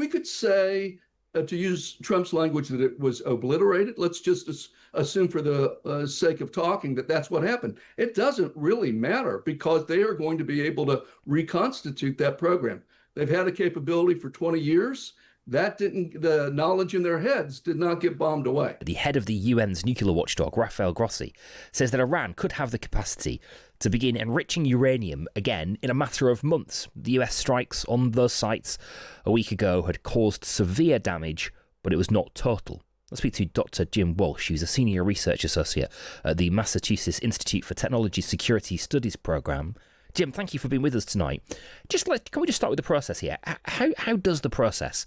we could say, to use Trump's language, that it was obliterated. Let's just assume for the sake of talking that that's what happened. It doesn't really matter because they are going to be able to reconstitute that program. They've had a capability for 20 years. The knowledge in their heads did not get bombed away. The head of the UN's nuclear watchdog, Rafael Grossi, says that Iran could have the capacity to begin enriching uranium again in a matter of months. The US strikes on those sites a week ago had caused severe damage, but it was not total. Let's speak to Dr Jim Walsh, who's a senior research associate at the Massachusetts Institute for Technology Security Studies program. Jim, thank you for being with us tonight. Can we just start with the process here? How does the process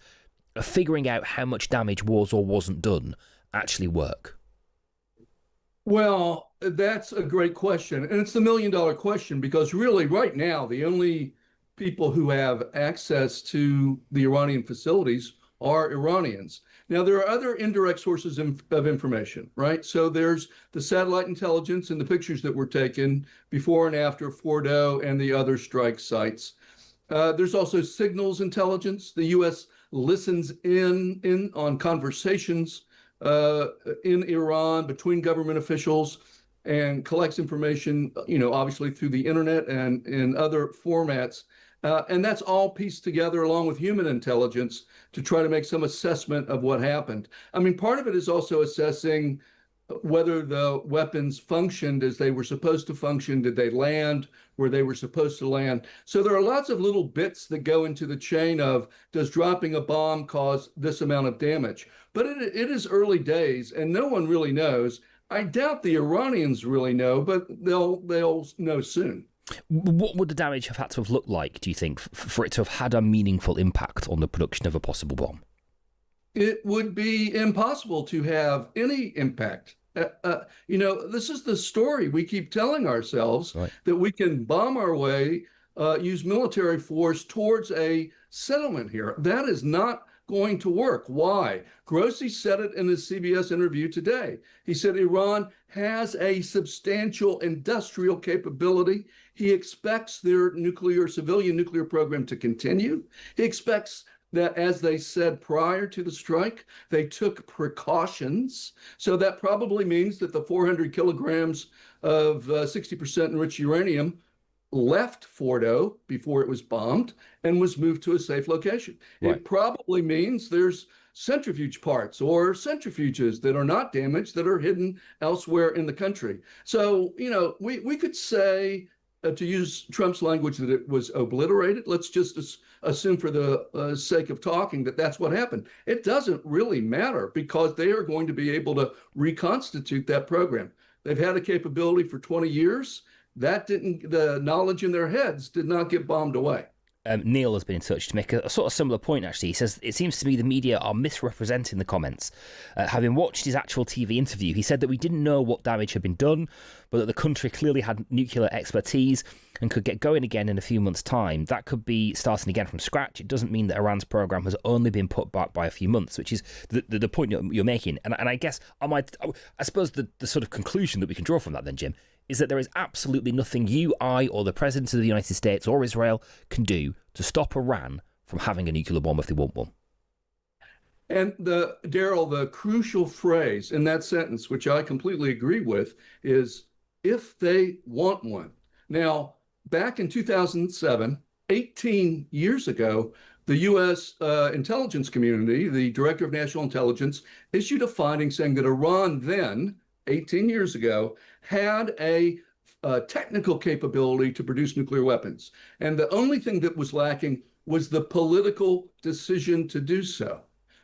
of figuring out how much damage was or wasn't done actually work? Well, that's a great question. And it's the million-dollar question, because really right now, the only people who have access to the Iranian facilities are Iranians. Now, there are other indirect sources of information, right? So there's the satellite intelligence and the pictures that were taken before and after Fordo and the other strike sites. There's also signals intelligence. The U.S. listens in on conversations in Iran between government officials and collects information, obviously through the internet and in other formats. And that's all pieced together along with human intelligence to try to make some assessment of what happened. I mean, part of it is also assessing whether the weapons functioned as they were supposed to function. Did they land where they were supposed to land? So there are lots of little bits that go into the chain of, does dropping a bomb cause this amount of damage? But it is early days and no one really knows. I doubt the Iranians really know, but they'll know soon. What would the damage have had to have looked like, do you think, for it to have had a meaningful impact on the production of a possible bomb? It would be impossible to have any impact. This is the story we keep telling ourselves, right, that we can bomb our way, use military force towards a settlement here. That is not going to work. Why? Grossi said it in his CBS interview today. He said Iran has a substantial industrial capability. He expects their civilian nuclear program to continue. He expects that, as they said prior to the strike, they took precautions. So that probably means that the 400 kilograms of 60% enriched uranium left Fordo before it was bombed and was moved to a safe location. Right. It probably means there's centrifuge parts or centrifuges that are not damaged that are hidden elsewhere in the country. So, we could say, to use Trump's language, that it was obliterated. Let's just assume for the sake of talking that that's what happened. It doesn't really matter because they are going to be able to reconstitute that program. They've had a capability for 20 years. The knowledge in their heads did not get bombed away. Neil has been in touch to make a sort of similar point, actually. He says, it seems to me the media are misrepresenting the comments. Having watched his actual TV interview, he said that we didn't know what damage had been done, but that the country clearly had nuclear expertise and could get going again in a few months' time. That could be starting again from scratch. It doesn't mean that Iran's program has only been put back by a few months, which is the point you're making. And I guess I suppose the sort of conclusion that we can draw from that then, Jim, is that there is absolutely nothing you, I, or the President of the United States or Israel can do to stop Iran from having a nuclear bomb if they want one. And Daryl, the crucial phrase in that sentence, which I completely agree with, is if they want one. Now, back in 2007, 18 years ago, the U.S. intelligence community, the Director of National Intelligence, issued a finding saying that Iran then, 18 years ago, had a technical capability to produce nuclear weapons. And the only thing that was lacking was the political decision to do so.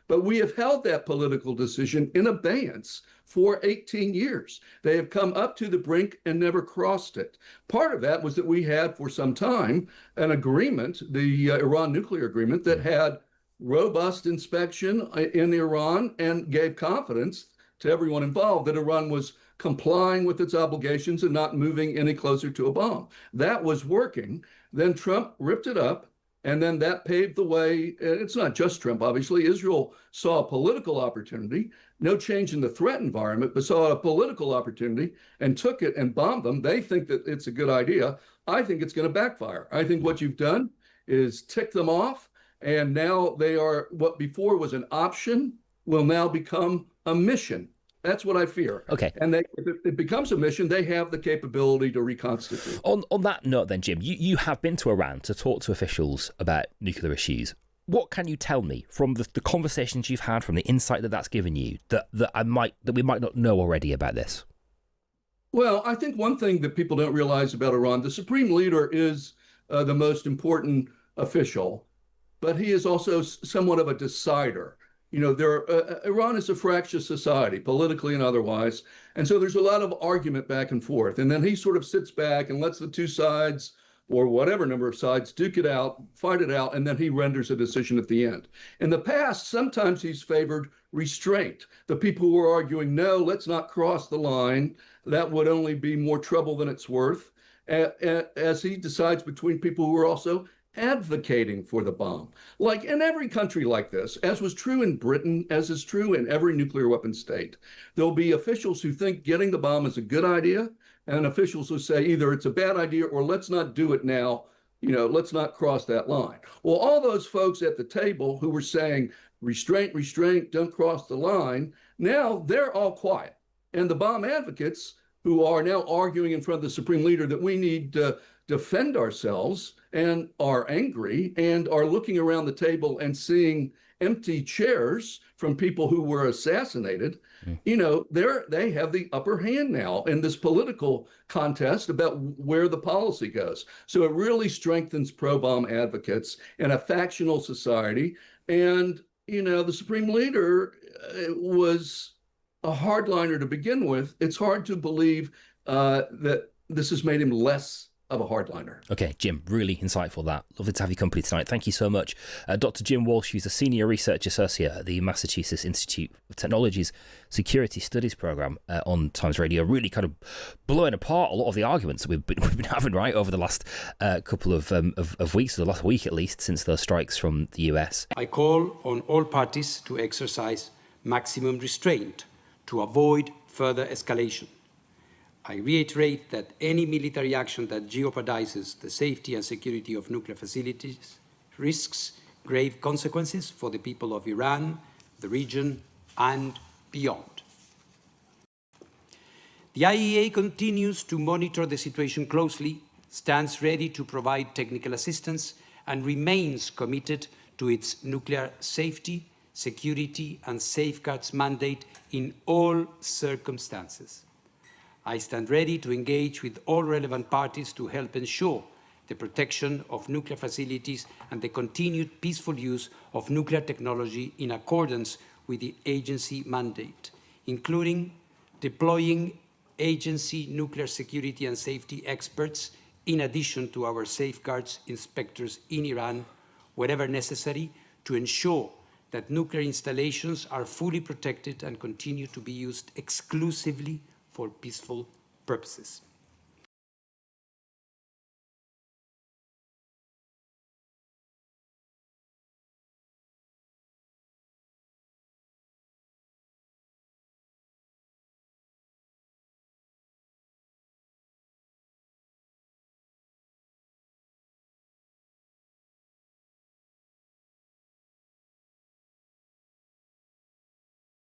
But we have held that political decision in abeyance for 18 years. They have come up to the brink and never crossed it. Part of that was that we had for some time an agreement, the Iran nuclear agreement, that had robust inspection in Iran and gave confidence to everyone involved that Iran was complying with its obligations and not moving any closer to a bomb. That was working. Then Trump ripped it up, and then that paved the way. It's not just Trump, obviously. Israel saw a political opportunity, no change in the threat environment, but saw a political opportunity and took it and bombed them. They think that it's a good idea. I think it's going to backfire. I think what you've done is tick them off. And now they are, what before was an option will now become a mission. That's what I fear. Okay. And if it becomes a mission, they have the capability to reconstitute. On that note then, Jim, you have been to Iran to talk to officials about nuclear issues. What can you tell me from the conversations you've had, from the insight that's given you, that we might not know already about this? Well, I think one thing that people don't realize about Iran, the supreme leader is the most important official, but he is also somewhat of a decider. You know, Iran is a fractious society, politically and otherwise, and so there's a lot of argument back and forth. And then he sort of sits back and lets the two sides, or whatever number of sides, duke it out, fight it out, and then he renders a decision at the end. In the past, sometimes he's favored restraint. The people who are arguing, no, let's not cross the line, that would only be more trouble than it's worth, as he decides between people who are also advocating for the bomb. Like in every country like this, as was true in Britain, as is true in every nuclear weapon state, there'll be officials who think getting the bomb is a good idea, and officials who say either it's a bad idea or let's not do it now, you know, let's not cross that line. Well, all those folks at the table who were saying restraint, restraint, don't cross the line, now they're all quiet. And the bomb advocates who are now arguing in front of the supreme leader that we need to defend ourselves and are angry and are looking around the table and seeing empty chairs from people who were assassinated, you know, they have the upper hand now in this political contest about where the policy goes. So it really strengthens pro-bomb advocates in a factional society. And, you know, the supreme leader was a hardliner to begin with. It's hard to believe that this has made him less of a hardliner. Okay, Jim, really insightful that. Lovely to have your company tonight. Thank you so much. Dr. Jim Walsh, who's a Senior Research Associate at the Massachusetts Institute of Technology's Security Studies Program on Times Radio, really kind of blowing apart a lot of the arguments that we've been having, right, over the last couple of weeks, or the last week at least, since those strikes from the US. I call on all parties to exercise maximum restraint to avoid further escalation. I reiterate that any military action that jeopardizes the safety and security of nuclear facilities risks grave consequences for the people of Iran, the region, and beyond. The IAEA continues to monitor the situation closely, stands ready to provide technical assistance, and remains committed to its nuclear safety, security, and safeguards mandate in all circumstances. I stand ready to engage with all relevant parties to help ensure the protection of nuclear facilities and the continued peaceful use of nuclear technology in accordance with the agency mandate, including deploying agency nuclear security and safety experts in addition to our safeguards inspectors in Iran, wherever necessary, to ensure that nuclear installations are fully protected and continue to be used exclusively for peaceful purposes.